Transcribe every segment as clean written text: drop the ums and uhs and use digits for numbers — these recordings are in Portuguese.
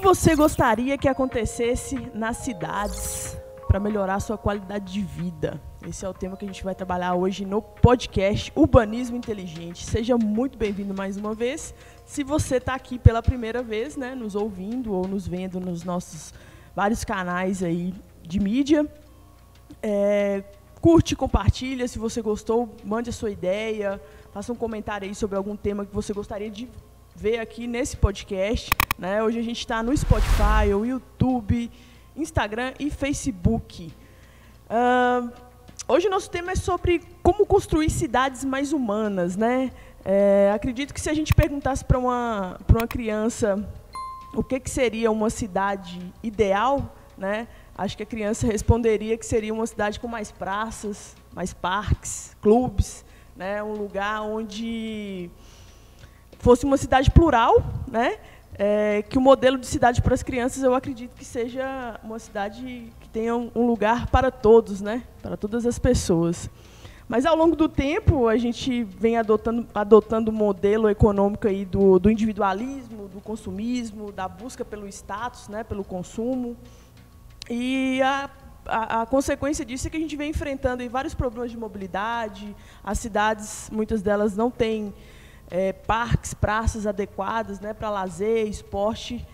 você gostaria que acontecesse nas cidades para melhorar a sua qualidade de vida? Esse é o tema que a gente vai trabalhar hoje no podcast Urbanismo Inteligente. Seja muito bem-vindo mais uma vez. Se você está aqui pela primeira vez, né, nos ouvindo ou nos vendo nos nossos vários canais aí de mídia, curte, compartilha. Se você gostou, mande a sua ideia, faça um comentário aí sobre algum tema que você gostaria de ver aqui nesse podcast, né? Hoje a gente está no Spotify, o YouTube, Instagram e Facebook. Hoje o nosso tema é sobre como construir cidades mais humanas, né? Acredito que se a gente perguntasse para uma criança o que seria uma cidade ideal, né? Acho que a criança responderia que seria uma cidade com mais praças, mais parques, clubes, né? Um lugar onde fosse uma cidade plural, né? Que o modelo de cidade para as crianças, eu acredito que seja uma cidade que tenha um lugar para todos, né? Para todas as pessoas. Mas, ao longo do tempo, a gente vem adotando o modelo econômico aí do individualismo, do consumismo, da busca pelo status, né? Pelo consumo. E a consequência disso é que a gente vem enfrentando aí vários problemas de mobilidade. As cidades, muitas delas não têm parques, praças adequadas, né, para lazer, esporte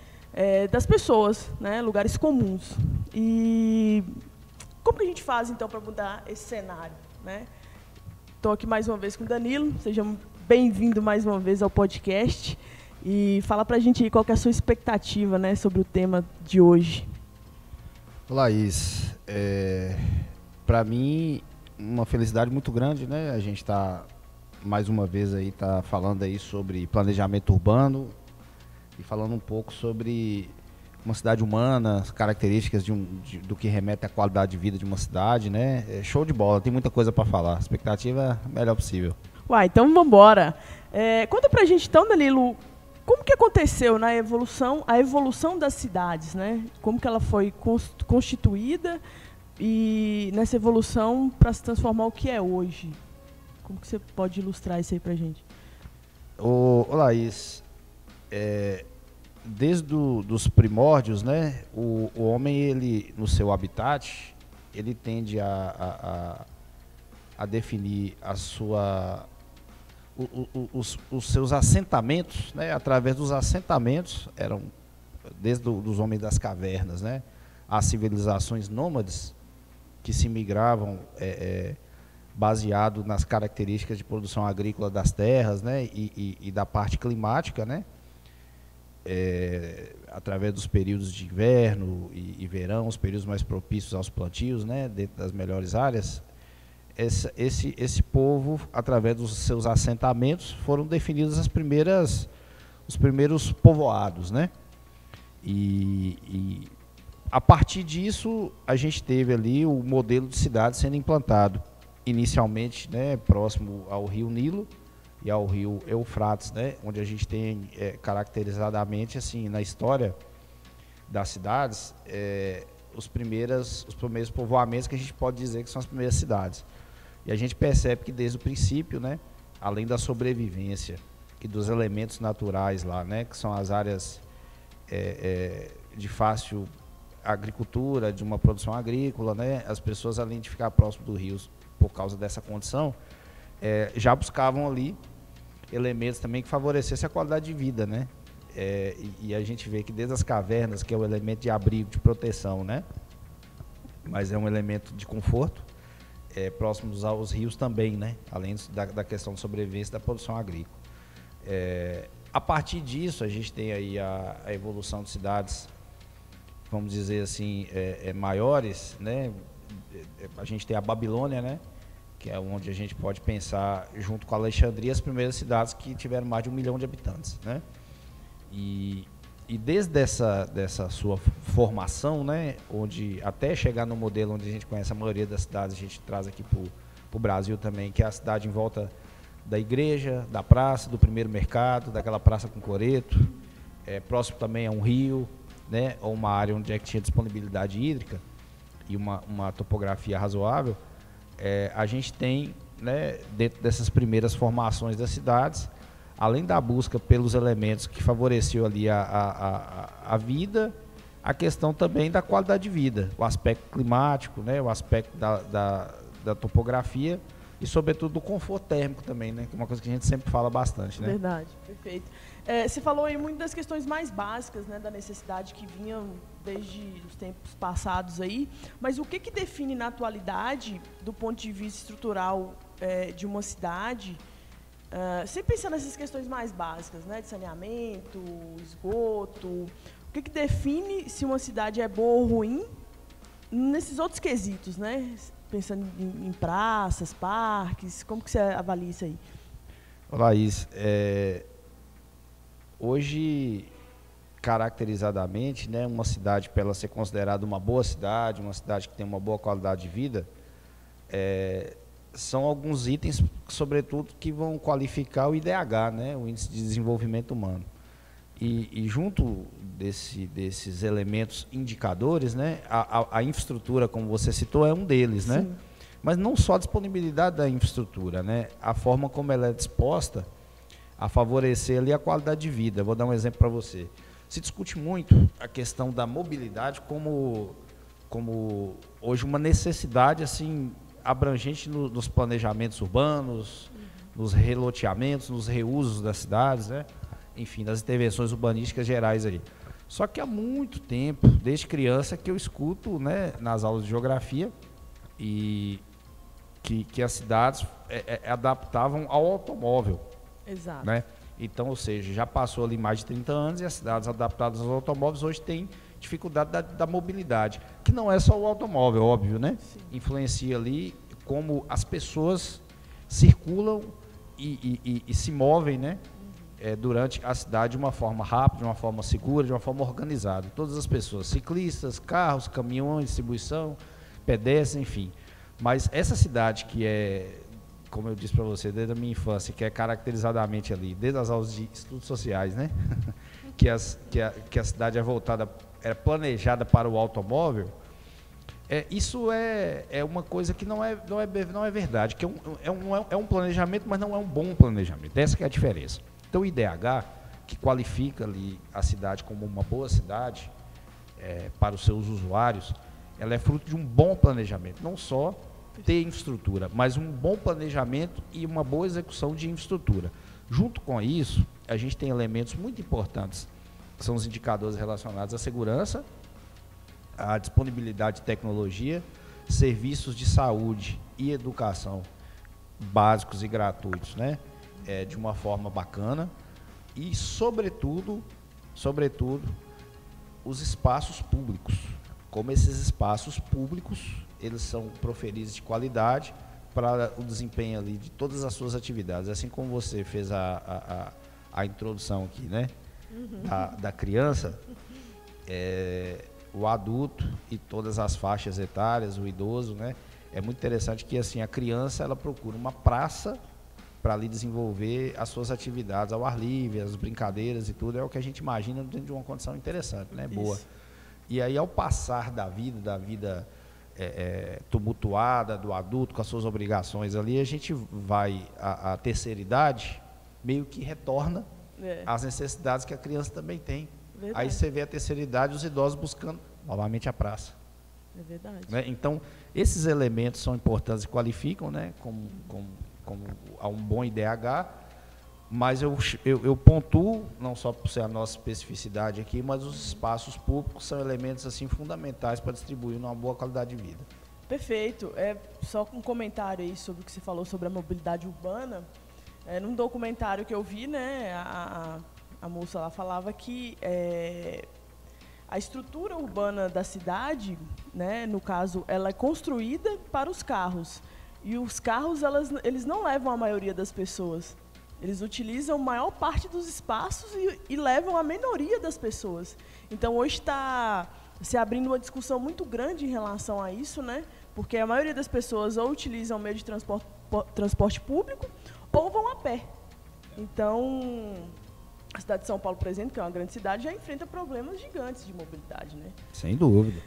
das pessoas, né, lugares comuns. E como que a gente faz, então, para mudar esse cenário, né? Estou aqui mais uma vez com o Danilo. Seja bem-vindo mais uma vez ao podcast. E fala para a gente aí qual que é a sua expectativa, né, sobre o tema de hoje. Laís, para mim, uma felicidade muito grande, né? A gente está mais uma vez aí falando aí sobre planejamento urbano e falando um pouco sobre uma cidade humana, as características do que remete à qualidade de vida de uma cidade, né? Show de bola, tem muita coisa para falar. A expectativa é a melhor possível. Uai, então vamos embora. Conta pra gente então, Danilo, como que aconteceu a evolução das cidades, né? Como que ela foi constituída e nessa evolução para se transformar o que é hoje? Como que você pode ilustrar isso aí pra gente? Ô Laís, desde os primórdios, né, o homem, ele, no seu habitat, ele tende a definir os seus assentamentos, né, através dos assentamentos, eram desde os homens das cavernas, né, as civilizações nômades que se migravam baseado nas características de produção agrícola das terras, né, e da parte climática, né, através dos períodos de inverno e verão, os períodos mais propícios aos plantios, né, dentro das melhores áreas. Esse povo, através dos seus assentamentos, foram definidos os primeiros povoados, né, e a partir disso a gente teve ali o modelo de cidade sendo implantado. Inicialmente, né, próximo ao rio Nilo e ao rio Eufrates, né, onde a gente tem caracterizadamente, assim, na história das cidades, os primeiros povoamentos que a gente pode dizer que são as primeiras cidades. E a gente percebe que desde o princípio, né, além da sobrevivência e dos elementos naturais lá, né, que são as áreas de fácil agricultura, de uma produção agrícola, né, as pessoas, além de ficar próximo do rio, por causa dessa condição, já buscavam ali elementos também que favorecessem a qualidade de vida, né? E a gente vê que desde as cavernas, que é o elemento de abrigo, de proteção, né? Mas é um elemento de conforto, próximos aos rios também, né? Além da questão de sobrevivência da produção agrícola. A partir disso, a gente tem aí a evolução de cidades, vamos dizer assim, maiores, né? A gente tem a Babilônia, né, que é onde a gente pode pensar, junto com a Alexandria, as primeiras cidades que tiveram mais de 1 milhão de habitantes, né? E desde dessa sua formação, né, onde até chegar no modelo onde a gente conhece a maioria das cidades, a gente traz aqui para o Brasil também, que é a cidade em volta da igreja, da praça, do primeiro mercado, daquela praça com coreto, próximo também a um rio, né, ou uma área onde tinha disponibilidade hídrica e uma topografia razoável. A gente tem, né, dentro dessas primeiras formações das cidades, além da busca pelos elementos que favoreciam ali a vida, a questão também da qualidade de vida, o aspecto climático, né, o aspecto da topografia e, sobretudo, do conforto térmico também, né, que é uma coisa que a gente sempre fala bastante. Né? Verdade, perfeito. Você falou aí muito das questões mais básicas, né, da necessidade que vinham desde os tempos passados aí, mas o que define na atualidade, do ponto de vista estrutural de uma cidade, sempre pensando nessas questões mais básicas, né, de saneamento, esgoto, o que define se uma cidade é boa ou ruim nesses outros quesitos, né? Pensando em praças, parques, como que você avalia isso aí? Laís, hoje, caracterizadamente, né, uma cidade, para ela ser considerada uma boa cidade, uma cidade que tem uma boa qualidade de vida, são alguns itens, sobretudo, que vão qualificar o IDH, né, o Índice de Desenvolvimento Humano. E junto desses elementos indicadores, né, a infraestrutura, como você citou, é um deles, né? Mas não só a disponibilidade da infraestrutura, né, a forma como ela é disposta a favorecer ali a qualidade de vida. Vou dar um exemplo para você. Se discute muito a questão da mobilidade como hoje uma necessidade assim abrangente nos planejamentos urbanos, nos reloteamentos, nos reusos das cidades, né? Enfim, das intervenções urbanísticas gerais aí. Só que há muito tempo, desde criança, que eu escuto, né, nas aulas de geografia, e que as cidades adaptavam ao automóvel. Exato. Né? Então, ou seja, já passou ali mais de 30 anos e as cidades adaptadas aos automóveis hoje têm dificuldade da mobilidade, que não é só o automóvel, óbvio, né? Sim. Influencia ali como as pessoas circulam e se movem, né? Durante a cidade de uma forma rápida, de uma forma segura, de uma forma organizada. Todas as pessoas, ciclistas, carros, caminhões, distribuição, pedestres, enfim. Mas essa cidade que é, como eu disse para você, desde a minha infância, que é caracterizadamente ali, desde as aulas de estudos sociais, né? que a cidade é planejada para o automóvel, isso é uma coisa que não é verdade, que é um planejamento, mas não é um bom planejamento. Essa que é a diferença. Então, o IDH, que qualifica ali a cidade como uma boa cidade para os seus usuários, ela é fruto de um bom planejamento, não só ter infraestrutura, mas um bom planejamento e uma boa execução de infraestrutura. Junto com isso, a gente tem elementos muito importantes, que são os indicadores relacionados à segurança, à disponibilidade de tecnologia, serviços de saúde e educação básicos e gratuitos, né? De uma forma bacana e, sobretudo, os espaços públicos. Como esses espaços públicos, eles são proferidos de qualidade para o desempenho ali de todas as suas atividades. Assim como você fez a introdução aqui, né? Da criança, o adulto e todas as faixas etárias, o idoso, né? É muito interessante que assim, a criança ela procura uma praça para ali desenvolver as suas atividades ao ar livre, as brincadeiras e tudo, é o que a gente imagina dentro de uma condição interessante, né? Boa. Isso. E aí, ao passar da vida tumultuada do adulto com as suas obrigações ali, a gente vai, a terceira idade, meio que retorna às necessidades que a criança também tem. Verdade. Aí você vê a terceira idade, os idosos buscando novamente a praça. É verdade. Né? Então, esses elementos são importantes e qualificam, né, como a um bom IDH, mas eu pontuo, não só por ser a nossa especificidade aqui, mas os espaços públicos são elementos assim, fundamentais para distribuir uma boa qualidade de vida. Perfeito. Só um comentário aí sobre o que você falou sobre a mobilidade urbana. Num documentário que eu vi, né, a moça lá falava que a estrutura urbana da cidade, né, no caso, ela é construída para os carros. E os carros, eles não levam a maioria das pessoas. Eles utilizam a maior parte dos espaços e levam a minoria das pessoas. Então, hoje está se abrindo uma discussão muito grande em relação a isso, né? Porque a maioria das pessoas ou utilizam meio de transporte público ou vão a pé. Então, a cidade de São Paulo, por exemplo, que é uma grande cidade, já enfrenta problemas gigantes de mobilidade, né? Sem dúvida.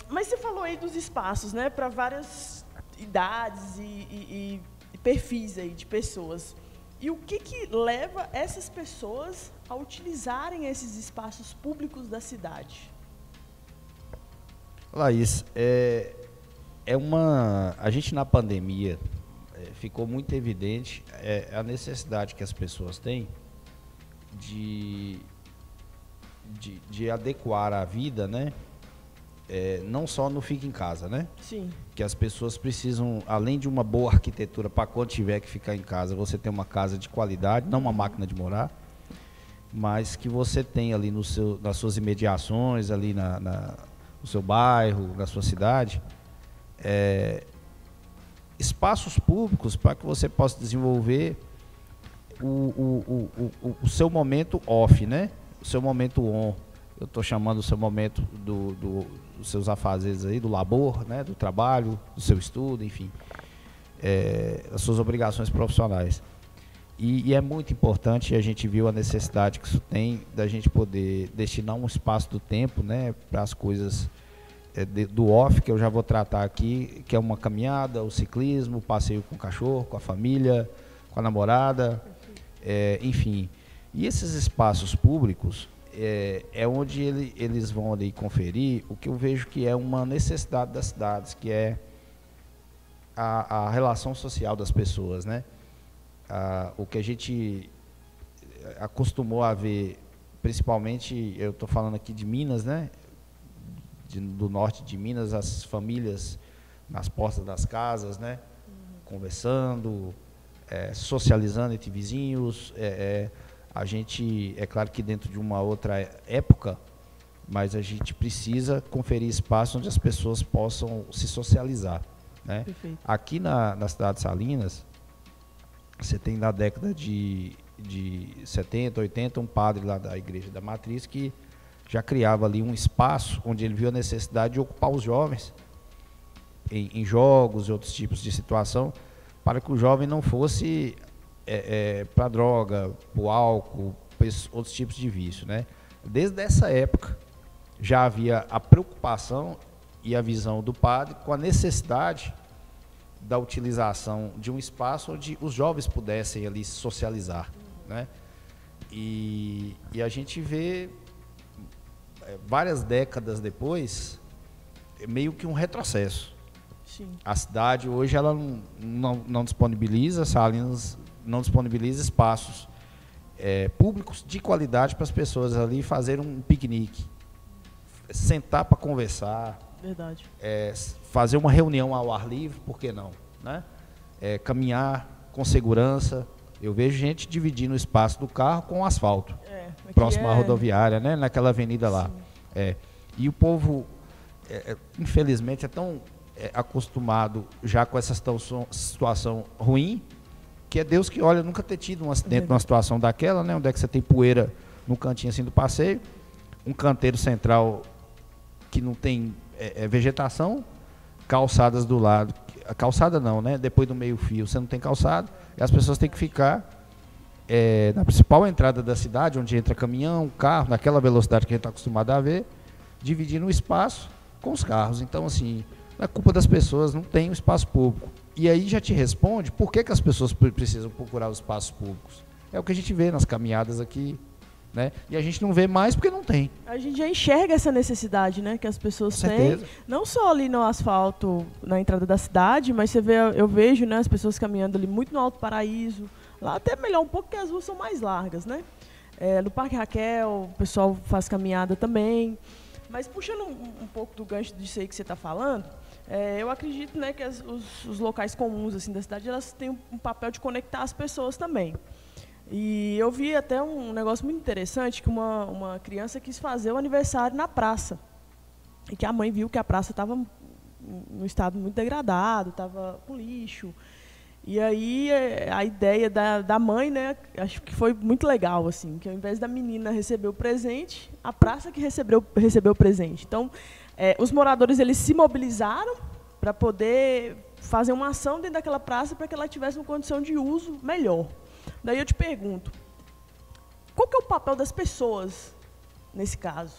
Mas você falou aí dos espaços, né? Para várias idades e perfis aí de pessoas. E o que leva essas pessoas a utilizarem esses espaços públicos da cidade? Laís, a gente na pandemia ficou muito evidente a necessidade que as pessoas têm de adequar a vida, né? Não só no fica em casa, né? Sim. Que as pessoas precisam, além de uma boa arquitetura para quando tiver que ficar em casa, você ter uma casa de qualidade, não uma máquina de morar, mas que você tem ali nas suas imediações, ali no seu bairro, na sua cidade, espaços públicos para que você possa desenvolver o seu momento off, né? O seu momento on. Eu estou chamando o seu momento dos seus afazeres aí, do labor, né? Do trabalho, do seu estudo, enfim, as suas obrigações profissionais. E é muito importante, a gente viu a necessidade que isso tem da gente poder destinar um espaço do tempo, né, para as coisas do off, que eu já vou tratar aqui, que é uma caminhada, o ciclismo, o passeio com o cachorro, com a família, com a namorada, enfim. E esses espaços públicos onde eles vão ali conferir o que eu vejo que é uma necessidade das cidades, que é a relação social das pessoas, né? O que a gente acostumou a ver, principalmente, eu estou falando aqui de Minas, né? Do norte de Minas, as famílias nas portas das casas, né? Conversando, socializando entre vizinhos. A gente, é claro que dentro de uma outra época, mas a gente precisa conferir espaço onde as pessoas possam se socializar, né? Aqui na cidade de Salinas, você tem na década de 70, 80, um padre lá da Igreja da Matriz que já criava ali um espaço onde ele viu a necessidade de ocupar os jovens em jogos e outros tipos de situação, para que o jovem não fosse para droga, para o álcool, para outros tipos de vício, né? Desde essa época já havia a preocupação e a visão do padre com a necessidade da utilização de um espaço onde os jovens pudessem ali se socializar, né? E a gente vê várias décadas depois meio que um retrocesso. Sim. A cidade hoje ela não disponibiliza, Salinas não disponibiliza espaços públicos de qualidade para as pessoas ali fazerem um piquenique, sentar para conversar. Verdade. Fazer uma reunião ao ar livre, por que não, né? Caminhar com segurança. Eu vejo gente dividindo o espaço do carro com o asfalto, próximo à rodoviária, né? Naquela avenida lá. E o povo, infelizmente, é tão acostumado já com essa situação ruim, que é Deus que olha, nunca ter tido um acidente numa situação daquela, né? Onde é que você tem poeira no cantinho assim do passeio, um canteiro central que não tem vegetação, calçadas do lado, calçada não, né? Depois do meio fio você não tem calçada, e as pessoas têm que ficar na principal entrada da cidade, onde entra caminhão, carro, naquela velocidade que a gente está acostumado a ver, dividindo o espaço com os carros. Então, assim, não é culpa das pessoas, não tem um espaço público. E aí já te responde por que as pessoas precisam procurar os espaços públicos. É o que a gente vê nas caminhadas aqui, né? E a gente não vê mais porque não tem. A gente já enxerga essa necessidade, né, que as pessoas têm, não só ali no asfalto, na entrada da cidade, mas eu vejo, né, as pessoas caminhando ali muito no Alto Paraíso, lá até melhor um pouco, porque as ruas são mais largas, né? No Parque Raquel, o pessoal faz caminhada também. Mas puxando um pouco do gancho disso aí que você está falando, eu acredito, né, que os locais comuns assim, da cidade, elas têm um papel de conectar as pessoas também. E eu vi até um negócio muito interessante, que uma criança quis fazer o aniversário na praça. E que a mãe viu que a praça estava num estado muito degradado, estava com lixo. E aí a ideia da mãe, né, acho que foi muito legal, assim, que ao invés da menina receber o presente, a praça que recebeu o presente. Então, os moradores eles se mobilizaram para poder fazer uma ação dentro daquela praça para que ela tivesse uma condição de uso melhor. Daí eu te pergunto, qual que é o papel das pessoas nesse caso?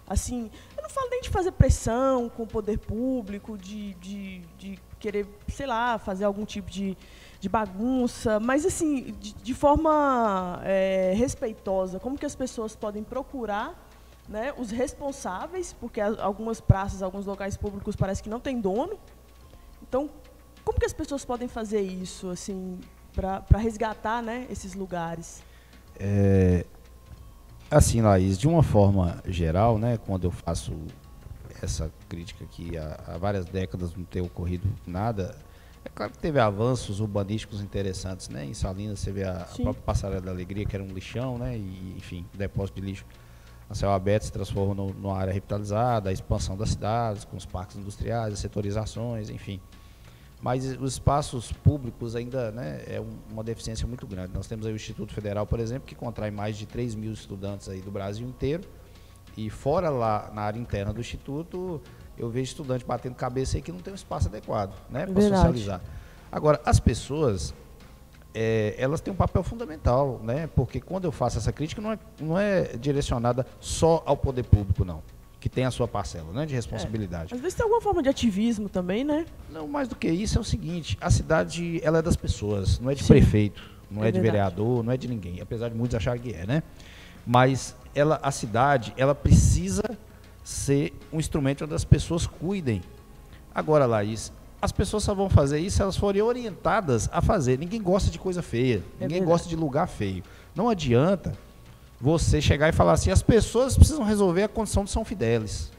Assim, eu não falo nem de fazer pressão com o poder público, de querer, sei lá, fazer algum tipo de bagunça, mas assim, de forma respeitosa. Como que as pessoas podem procurar, né, os responsáveis, porque algumas praças, alguns locais públicos parece que não tem dono. Então, como que as pessoas podem fazer isso, assim, para resgatar, né, esses lugares? Assim, Laís, de uma forma geral, né, quando eu faço essa crítica que há várias décadas não ter ocorrido nada, é claro que teve avanços urbanísticos interessantes, né? Em Salinas você vê a própria Passarela da Alegria, que era um lixão, né? E, enfim, o depósito de lixo a céu aberto se transformou numa área revitalizada, a expansão das cidades, com os parques industriais, as setorizações, enfim. Mas os espaços públicos ainda, né, é uma deficiência muito grande. Nós temos aí o Instituto Federal, por exemplo, que contrai mais de 3 mil estudantes aí do Brasil inteiro, e fora lá na área interna do Instituto, eu vejo estudante batendo cabeça aí que não tem um espaço adequado, né, para socializar. Agora, as pessoas, elas têm um papel fundamental, né, porque quando eu faço essa crítica, não é direcionada só ao poder público, não, que tem a sua parcela, né, de responsabilidade. Às vezes tem alguma forma de ativismo também, né? Não, mais do que isso, é o seguinte, a cidade, ela é das pessoas, não é de prefeito, não é de vereador, não é de ninguém, apesar de muitos acharem que é, né? Mas a cidade, ela precisa ser um instrumento onde as pessoas cuidem. Agora, Laís, as pessoas só vão fazer isso se elas forem orientadas a fazer. Ninguém gosta de coisa feia, ninguém gosta de lugar feio. Não adianta você chegar e falar assim, as pessoas precisam resolver a condição de São Fidélis.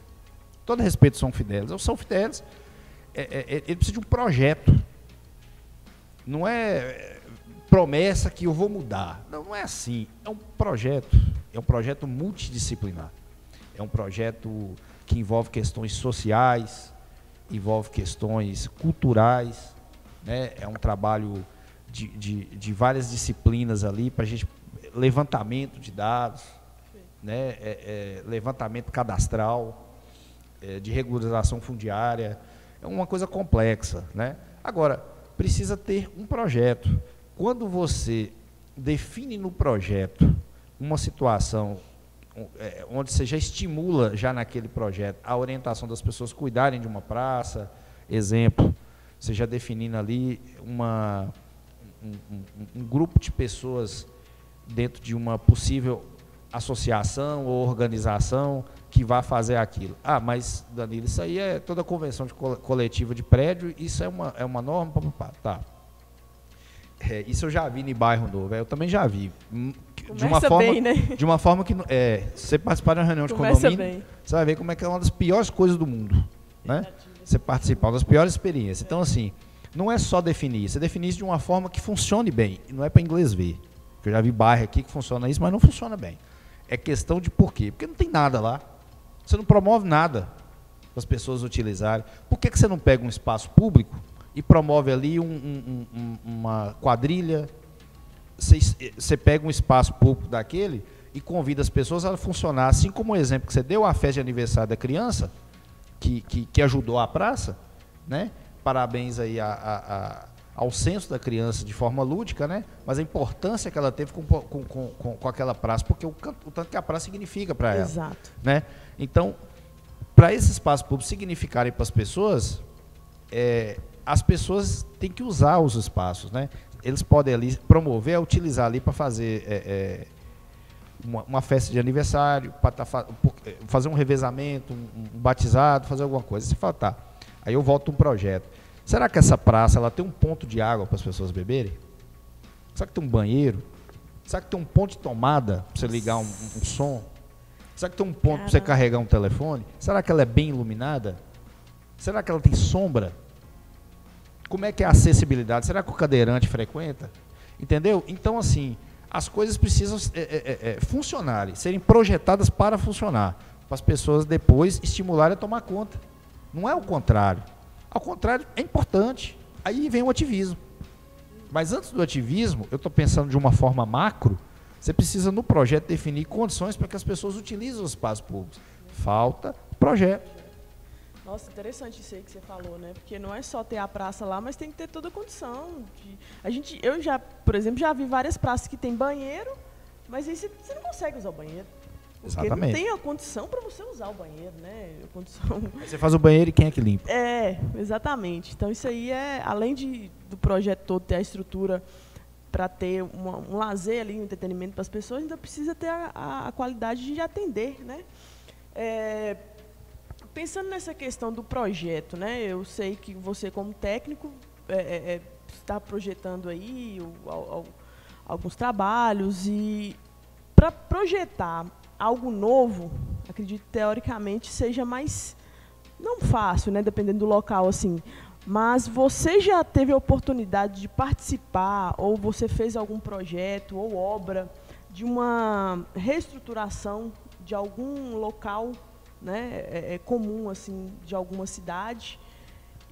Todo respeito a São Fidélis. O São Fidélis, ele precisa de um projeto. Não é promessa que eu vou mudar. Não, não é assim. É um projeto. É um projeto multidisciplinar. É um projeto que envolve questões sociais, envolve questões culturais, né? É um trabalho de várias disciplinas ali para a gente, levantamento de dados, né? Levantamento cadastral, de regularização fundiária, é uma coisa complexa, né? Agora, precisa ter um projeto. Quando você define no projeto uma situação onde você já estimula, já naquele projeto, a orientação das pessoas cuidarem de uma praça, exemplo, você já definindo ali um grupo de pessoas dentro de uma possível associação ou organização que vai fazer aquilo. Ah, mas, Danilo, isso aí é toda a convenção coletiva de prédio, isso é uma norma, tá. Isso eu já vi em bairro novo, eu também já vi. De uma forma que você participar de uma reunião de condomínio, você vai ver como é que é uma das piores coisas do mundo, né? Você participar, uma das piores experiências. Então, assim, não é só definir, você definir isso de uma forma que funcione bem, não é para inglês ver. Eu já vi bairro aqui que funciona isso, mas não funciona bem. É questão de por quê? Porque não tem nada lá. Você não promove nada para as pessoas utilizarem. Por que você não pega um espaço público e promove ali uma quadrilha? Você pega um espaço público daquele e convida as pessoas a funcionar, assim como o exemplo que você deu, a festa de aniversário da criança, que ajudou a praça, né? Parabéns aí ao senso da criança de forma lúdica, né? Mas a importância que ela teve com aquela praça, porque o tanto que a praça significa para ela. Exato. Né? Então, para esse espaço público significarem para as pessoas têm que usar os espaços, né? Eles podem ali promover, utilizar ali para fazer uma festa de aniversário, para fazer um revezamento, um batizado, fazer alguma coisa. Você fala, tá, aí eu volto um projeto. Será que essa praça ela tem um ponto de água para as pessoas beberem? Será que tem um banheiro? Será que tem um ponto de tomada para você ligar um som? Será que tem um ponto para você carregar um telefone? Será que ela é bem iluminada? Será que ela tem sombra? Como é que é a acessibilidade? Será que o cadeirante frequenta? Entendeu? Então, assim, as coisas precisam funcionarem, serem projetadas para funcionar, para as pessoas depois estimularem a tomar conta. Não é o contrário. Ao contrário, é importante. Aí vem o ativismo. Mas antes do ativismo, eu estou pensando de uma forma macro, você precisa no projeto definir condições para que as pessoas utilizem os espaços públicos. Falta projeto. Nossa, interessante isso aí que você falou, né? Porque não é só ter a praça lá, mas tem que ter toda a condição. Eu já, por exemplo, já vi várias praças que tem banheiro, mas aí você não consegue usar o banheiro. Porque Exatamente. não tem a condição para você usar o banheiro, né? Aí você faz o banheiro e quem é que limpa? Exatamente. Então isso aí além do projeto todo ter a estrutura para ter um lazer ali, um entretenimento para as pessoas, ainda precisa ter a qualidade de atender, né? Pensando nessa questão do projeto, né? Eu sei que você, como técnico, está projetando aí alguns trabalhos, e para projetar algo novo, acredito que teoricamente seja mais, não fácil, né? Dependendo do local, assim. Mas você já teve a oportunidade de participar, ou você fez algum projeto ou obra de uma reestruturação de algum local, né, comum assim, de alguma cidade,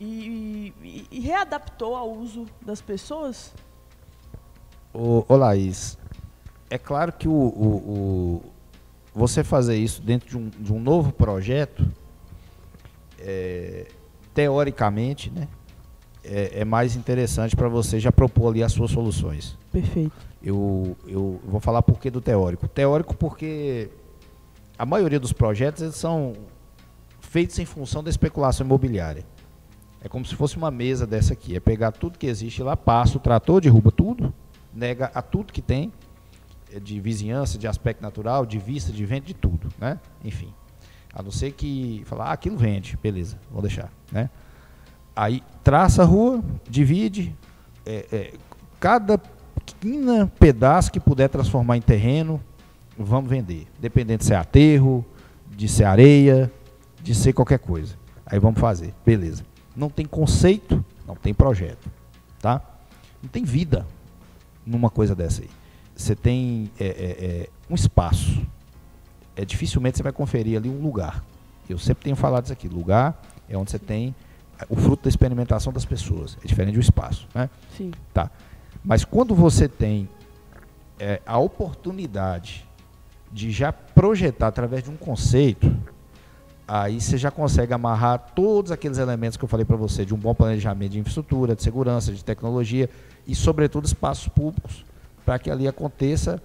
e readaptou ao uso das pessoas? Ô Laís, é claro que você fazer isso dentro de um novo projeto, teoricamente, né, é mais interessante para você já propor ali as suas soluções. Perfeito. Eu vou falar por que do teórico. Teórico porque a maioria dos projetos eles são feitos em função da especulação imobiliária. É como se fosse uma mesa dessa aqui. É pegar tudo que existe lá, passa o trator, derruba tudo, nega a tudo que tem, de vizinhança, de aspecto natural, de vista, de vento, de tudo, né? Enfim. A não ser que falar, aquilo vende, beleza, vou deixar, né? Aí traça a rua, divide, cada pequeno pedaço que puder transformar em terreno, vamos vender. Dependendo de ser aterro, de ser areia, de ser qualquer coisa. Aí vamos fazer, beleza. Não tem conceito, não tem projeto, tá? Não tem vida numa coisa dessa aí. Você tem um espaço. Dificilmente você vai conferir ali um lugar. Eu sempre tenho falado isso aqui. Lugar é onde você tem o fruto da experimentação das pessoas. É diferente do espaço, né? Sim. Tá. Mas quando você tem a oportunidade de já projetar através de um conceito, aí você já consegue amarrar todos aqueles elementos que eu falei para você, de um bom planejamento de infraestrutura, de segurança, de tecnologia e, sobretudo, espaços públicos, para que ali aconteça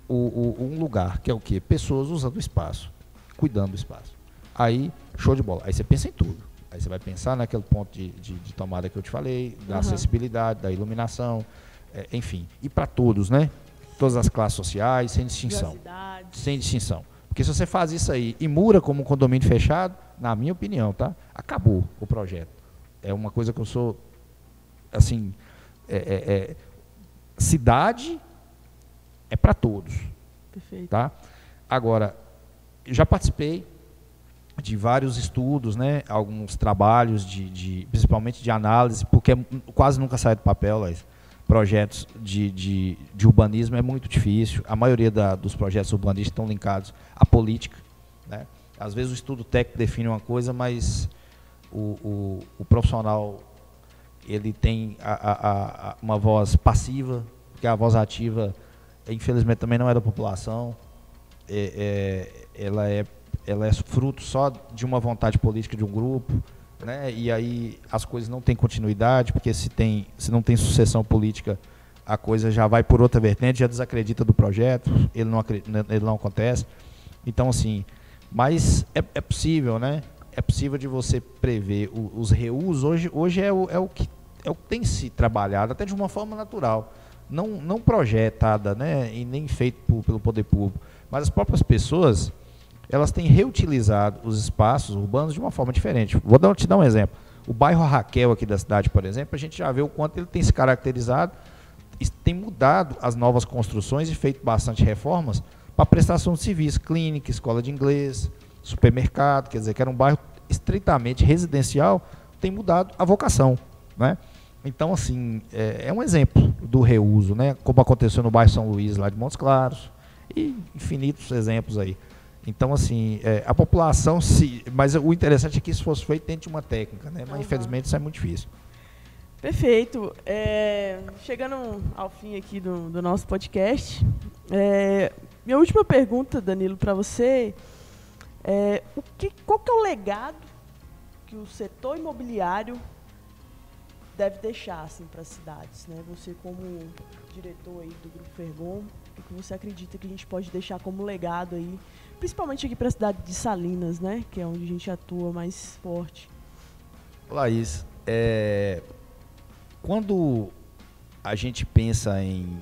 um lugar, que é o quê? Pessoas usando o espaço, cuidando do espaço. Aí, show de bola. Aí você pensa em tudo. Aí você vai pensar naquele ponto de tomada que eu te falei, da acessibilidade, da iluminação, enfim. E para todos, né? Todas as classes sociais, sem distinção. Sem distinção. Porque se você faz isso aí e mura como um condomínio fechado, na minha opinião, tá? Acabou o projeto. É uma coisa que eu sou, assim, cidade é para todos. Perfeito. Tá? Agora, já participei de vários estudos, né? Alguns trabalhos, principalmente de análise, porque quase nunca sai do papel, Laís. Projetos de urbanismo é muito difícil. A maioria dos projetos urbanísticos estão linkados à política, né? Às vezes o estudo técnico define uma coisa, mas o profissional ele tem uma voz passiva, porque a voz ativa, infelizmente, também não é da população. Ela é fruto só de uma vontade política de um grupo, né? E aí as coisas não têm continuidade, porque se não tem sucessão política, a coisa já vai por outra vertente, já desacredita do projeto, ele não acontece. Então, assim, mas é possível, né? É possível de você prever os reusos. Hoje é o que tem se trabalhado, até de uma forma natural, não projetada, né? E nem feito pelo poder público, mas as próprias pessoas, elas têm reutilizado os espaços urbanos de uma forma diferente. Vou te dar um exemplo. O bairro Raquel aqui da cidade, por exemplo, a gente já vê o quanto ele tem se caracterizado, tem mudado as novas construções e feito bastante reformas para prestação de serviço, clínica, escola de inglês, supermercado, quer dizer, que era um bairro estritamente residencial, tem mudado a vocação, né? Então, assim, é um exemplo do reuso, né? Como aconteceu no bairro São Luís, lá de Montes Claros, e infinitos exemplos aí. Então, assim, a população, mas o interessante é que isso fosse feito dentro de uma técnica, né? Mas, infelizmente, isso é muito difícil. Perfeito. Chegando ao fim aqui do nosso podcast, minha última pergunta, Danilo, para você qual que é o legado que o setor imobiliário deve deixar assim, para as cidades, né? Você como diretor aí do Grupo Fergon, o que você acredita que a gente pode deixar como legado aí, principalmente aqui para a cidade de Salinas, né? Que é onde a gente atua mais forte. Laís, quando a gente pensa em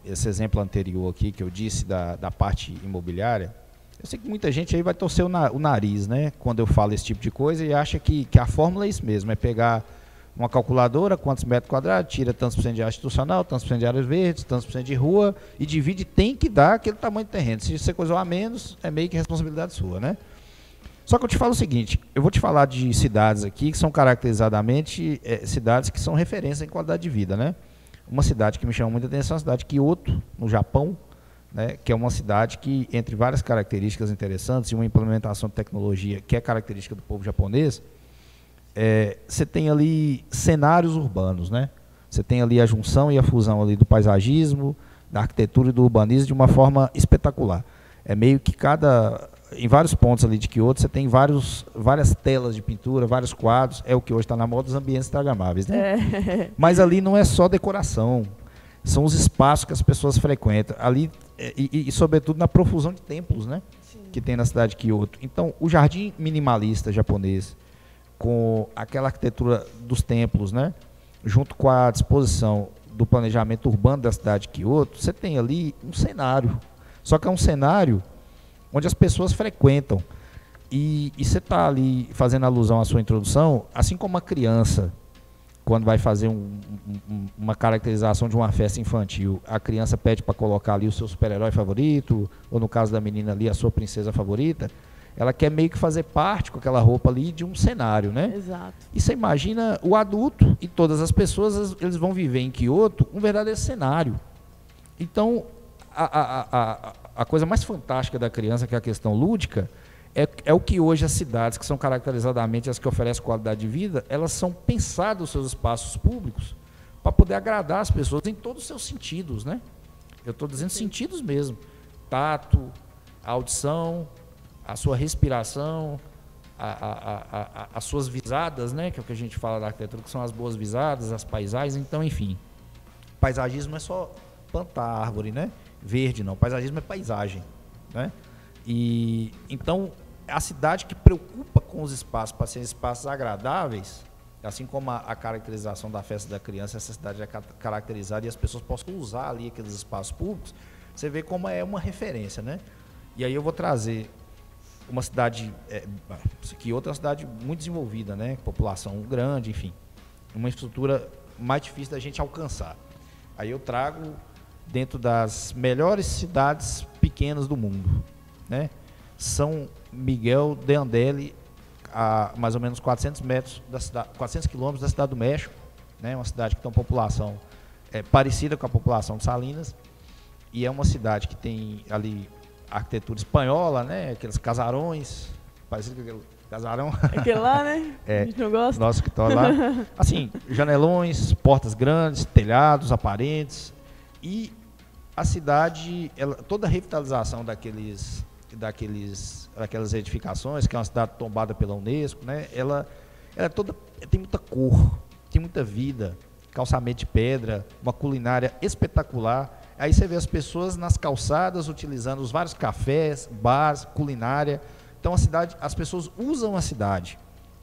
esse exemplo anterior aqui que eu disse da parte imobiliária, eu sei que muita gente aí vai torcer o nariz, né? Quando eu falo esse tipo de coisa e acha que a fórmula é isso mesmo, é pegar uma calculadora, quantos metros quadrados, tira tantos por cento de área institucional, tantos por cento de áreas verdes, tantos por cento de rua e divide, tem que dar aquele tamanho de terreno. Se você coisou a menos, é meio que responsabilidade sua, né? Só que eu te falo o seguinte, eu vou te falar de cidades aqui que são caracterizadamente cidades que são referência em qualidade de vida, né? Uma cidade que me chama muita atenção é a cidade de Kyoto, no Japão, né? Que é uma cidade que, entre várias características interessantes e uma implementação de tecnologia que é característica do povo japonês, você tem ali cenários urbanos, né? Você tem ali a junção e a fusão ali do paisagismo, da arquitetura e do urbanismo de uma forma espetacular. É meio que em vários pontos ali de Kyoto, você tem várias telas de pintura, vários quadros, é o que hoje está na moda, os ambientes instagramáveis, né? Mas ali não é só decoração, são os espaços que as pessoas frequentam, ali, e sobretudo na profusão de templos, né? Sim. Que tem na cidade de Kyoto. Então, o jardim minimalista japonês, com aquela arquitetura dos templos, né? Junto com a disposição do planejamento urbano da cidade de Kyoto, você tem ali um cenário. Só que é um cenário onde as pessoas frequentam. E você está ali fazendo alusão à sua introdução, assim como uma criança, quando vai fazer uma caracterização de uma festa infantil, a criança pede para colocar ali o seu super-herói favorito, ou no caso da menina ali, a sua princesa favorita, ela quer meio que fazer parte com aquela roupa ali de um cenário, né? Exato. E você imagina o adulto e todas as pessoas, eles vão viver em Kyoto um verdadeiro cenário. Então, a coisa mais fantástica da criança, que é a questão lúdica, é o que hoje as cidades, que são caracterizadamente as que oferecem qualidade de vida, elas são pensadas os seus espaços públicos para poder agradar as pessoas em todos os seus sentidos, né? Eu estou dizendo sentidos mesmo. Tato, audição, a sua respiração, as suas visadas, né, que é o que a gente fala da arquitetura, que são as boas visadas, as paisagens. Então, enfim, paisagismo não é só plantar árvore, né? Verde não, paisagismo é paisagem, né? E então a cidade que preocupa com os espaços para serem espaços agradáveis, assim como a caracterização da festa da criança, essa cidade é caracterizada e as pessoas possam usar ali aqueles espaços públicos, você vê como é uma referência, né? E aí eu vou trazer uma cidade, que outra cidade muito desenvolvida, né? População grande, enfim, uma estrutura mais difícil da gente alcançar. Aí eu trago dentro das melhores cidades pequenas do mundo, né? São Miguel de Andeli, a mais ou menos 400 quilômetros da cidade do México, né? Uma cidade que tem uma população parecida com a população de Salinas, e é uma cidade que tem ali arquitetura espanhola, né? Aqueles casarões, parecido com aquele casarão. Aquele lá, né? A gente não gosta. Nosso escritório lá. Assim, janelões, portas grandes, telhados aparentes. E a cidade, toda a revitalização daquelas edificações, que é uma cidade tombada pela Unesco, né? Ela tem muita cor, tem muita vida, calçamento de pedra, uma culinária espetacular. Aí você vê as pessoas nas calçadas utilizando os vários cafés, bares, culinária. Então as pessoas usam a cidade.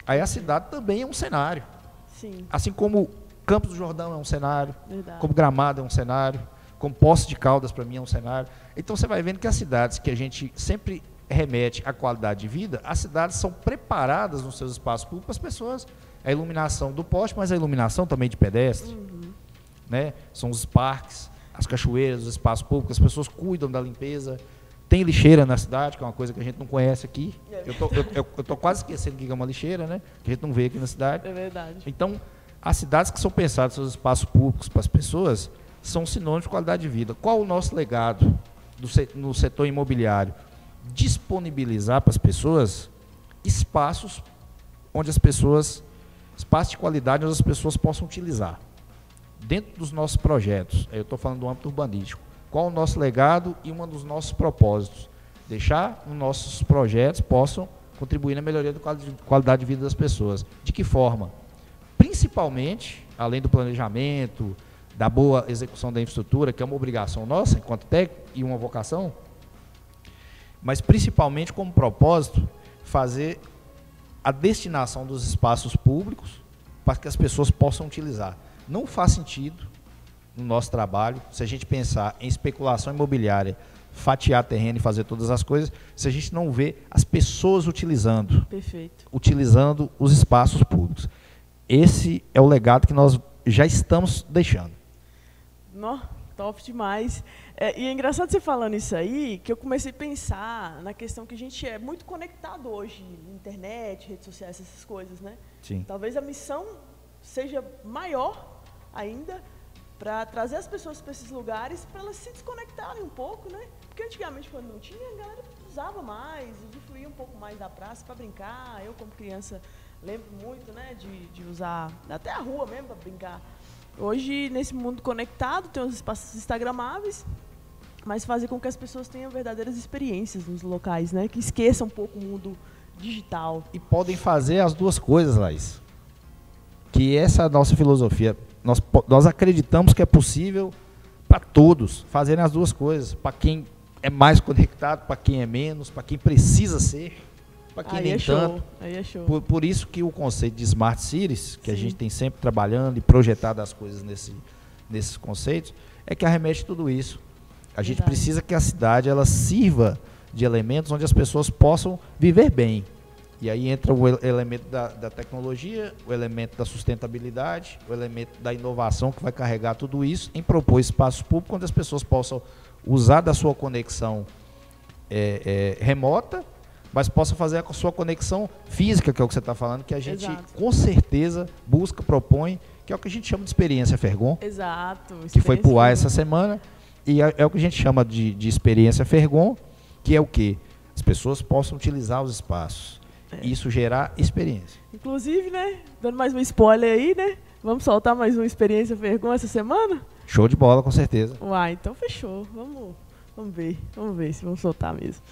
Aí a cidade também é um cenário. Sim. Assim como Campos do Jordão é um cenário, verdade, como Gramado é um cenário, como Poços de Caldas para mim é um cenário. Então você vai vendo que as cidades que a gente sempre remete à qualidade de vida, as cidades são preparadas nos seus espaços públicos para as pessoas. A iluminação do poste, mas a iluminação também de pedestre, né? São os parques, as cachoeiras, os espaços públicos, as pessoas cuidam da limpeza. Tem lixeira na cidade, que é uma coisa que a gente não conhece aqui. Eu tô quase esquecendo o que é uma lixeira, né? Que a gente não vê aqui na cidade. É verdade. Então, as cidades que são pensadas seus espaços públicos para as pessoas são sinônimos de qualidade de vida. Qual o nosso legado no setor imobiliário? Disponibilizar para as pessoas espaços espaços de qualidade onde as pessoas possam utilizar. Dentro dos nossos projetos, eu estou falando do âmbito urbanístico, qual o nosso legado e um dos nossos propósitos? Deixar os nossos projetos possam contribuir na melhoria da qualidade de vida das pessoas. De que forma? Principalmente, além do planejamento, da boa execução da infraestrutura, que é uma obrigação nossa enquanto técnico e uma vocação, mas principalmente como propósito, fazer a destinação dos espaços públicos para que as pessoas possam utilizar. Não faz sentido no nosso trabalho, se a gente pensar em especulação imobiliária, fatiar terreno e fazer todas as coisas, se a gente não vê as pessoas utilizando, utilizando os espaços públicos. Esse é o legado que nós já estamos deixando. Top demais. E é engraçado você falando isso aí, que eu comecei a pensar na questão que a gente é muito conectado hoje, internet, redes sociais, essas coisas, né? Sim. Talvez a missão seja maior ainda para trazer as pessoas para esses lugares, para elas se desconectarem um pouco, né? Porque antigamente, quando não tinha, a galera usava mais, usufruía um pouco mais da praça para brincar. Eu, como criança, lembro muito, né, de usar até a rua mesmo para brincar. Hoje, nesse mundo conectado, tem os espaços instagramáveis, mas fazer com que as pessoas tenham verdadeiras experiências nos locais, né? Que esqueçam um pouco o mundo digital. E podem fazer as duas coisas, Laís. Que essa é a nossa filosofia. Nós acreditamos que é possível para todos fazerem as duas coisas. Para quem é mais conectado, para quem é menos, para quem precisa ser, para quem nem tanto. Aí é show. Por isso que o conceito de Smart Cities, que a gente tem sempre trabalhando e projetado as coisas nesses conceitos, é que arremete tudo isso. A gente precisa que a cidade ela sirva de elementos onde as pessoas possam viver bem. E aí entra o elemento da tecnologia, o elemento da sustentabilidade, o elemento da inovação que vai carregar tudo isso em propor espaços públicos onde as pessoas possam usar da sua conexão remota, mas possa fazer a sua conexão física, que é o que você está falando, que a gente com certeza busca, propõe, que é o que a gente chama de experiência Fergon. Exato. Que foi pro ar essa semana. E é o que a gente chama de experiência Fergon, que é o quê? As pessoas possam utilizar os espaços. Isso gerar experiência. Inclusive, né, dando mais um spoiler aí, né? Vamos soltar mais uma experiência Fergon essa semana? Show de bola, com certeza. Uai, então fechou. Vamos ver se vamos soltar mesmo.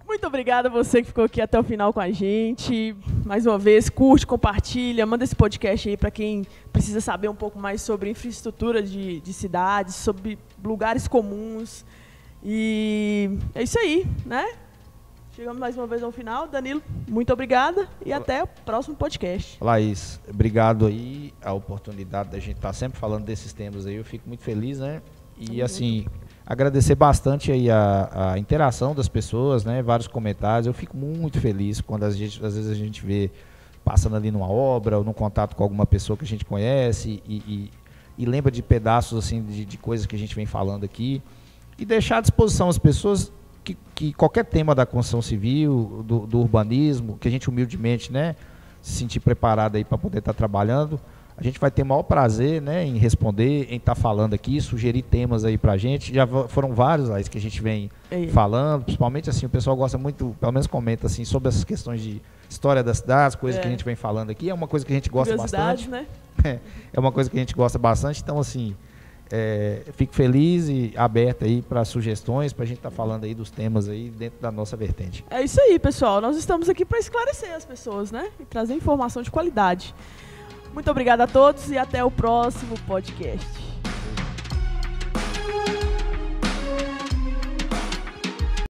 Muito obrigada a você que ficou aqui até o final com a gente. Mais uma vez, curte, compartilha, manda esse podcast aí para quem precisa saber um pouco mais sobre infraestrutura de cidades, sobre lugares comuns. E é isso aí, né? Chegamos mais uma vez ao final. Danilo, muito obrigada e até o próximo podcast. Laís, obrigado aí a oportunidade da gente estar sempre falando desses temas aí. Eu fico muito feliz, né? E assim, agradecer bastante aí a interação das pessoas, né? Vários comentários. Eu fico muito feliz quando às vezes a gente vê passando ali numa obra ou num contato com alguma pessoa que a gente conhece e lembra de pedaços assim de coisas que a gente vem falando aqui e deixar à disposição as pessoas que qualquer tema da construção civil, do urbanismo, que a gente humildemente, né, se sentir preparado aí para poder estar trabalhando, a gente vai ter o maior prazer, né, em responder, em estar falando aqui, sugerir temas aí para a gente. Já foram vários lá que a gente vem falando, principalmente assim, o pessoal gosta muito, pelo menos comenta assim, sobre essas questões de história das cidades, coisas que a gente vem falando aqui, é uma coisa que a gente gosta bastante. Né? É uma coisa que a gente gosta bastante, então assim, fico feliz e aberto aí para sugestões, para a gente estar falando aí dos temas aí dentro da nossa vertente. É isso aí, pessoal. Nós estamos aqui para esclarecer as pessoas, né? E trazer informação de qualidade. Muito obrigada a todos e até o próximo podcast.